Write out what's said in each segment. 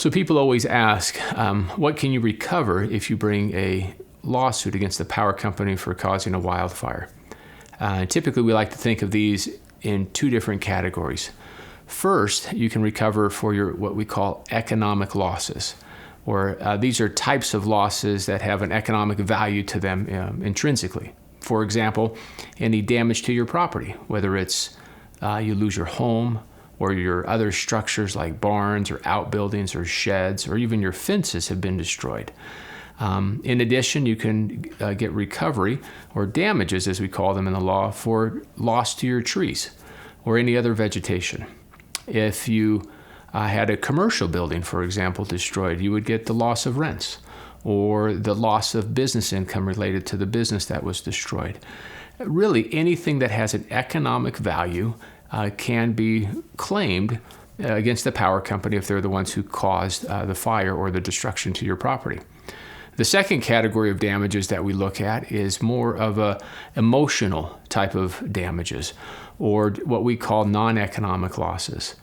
So people always ask, what can you recover if you bring a lawsuit against the power company for causing a wildfire? Typically, we like to think of these in two different categories. First, you can recover for your what we call economic losses, or these are types of losses that have an economic value to them intrinsically. For example, any damage to your property, whether it's you lose your home or your other structures like barns or outbuildings or sheds, or even your fences have been destroyed. In addition, you can get recovery or damages, as we call them in the law, for loss to your trees or any other vegetation. If you had a commercial building, for example, destroyed, you would get the loss of rents or the loss of business income related to the business that was destroyed. Really, anything that has an economic value can be claimed against the power company if they're the ones who caused the fire or the destruction to your property. The second category of damages that we look at is more of a emotional type of damages, or what we call non-economic losses.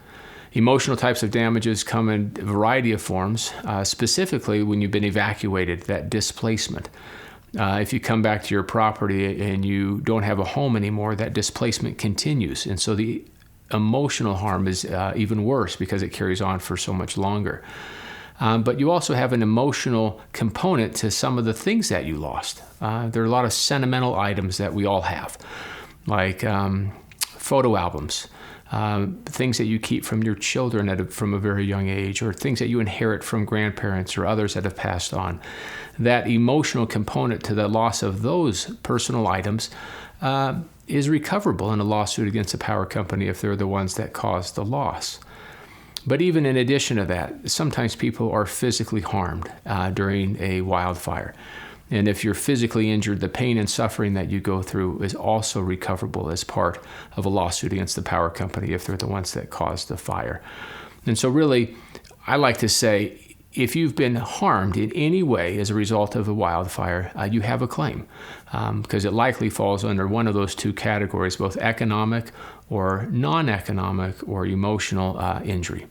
Emotional types of damages come in a variety of forms, specifically when you've been evacuated, that displacement. If you come back to your property and you don't have a home anymore, that displacement continues. And so the emotional harm is even worse because it carries on for so much longer. But you also have an emotional component to some of the things that you lost. There are a lot of sentimental items that we all have, like photo albums, things that you keep from your children from a very young age, or things that you inherit from grandparents or others that have passed on. That emotional component to the loss of those personal items is recoverable in a lawsuit against the power company if they're the ones that caused the loss. But even in addition to that, sometimes people are physically harmed during a wildfire. And if you're physically injured, the pain and suffering that you go through is also recoverable as part of a lawsuit against the power company if they're the ones that caused the fire. And so really, I like to say, if you've been harmed in any way as a result of a wildfire, you have a claim, because it likely falls under one of those two categories, both economic or non-economic or emotional injury.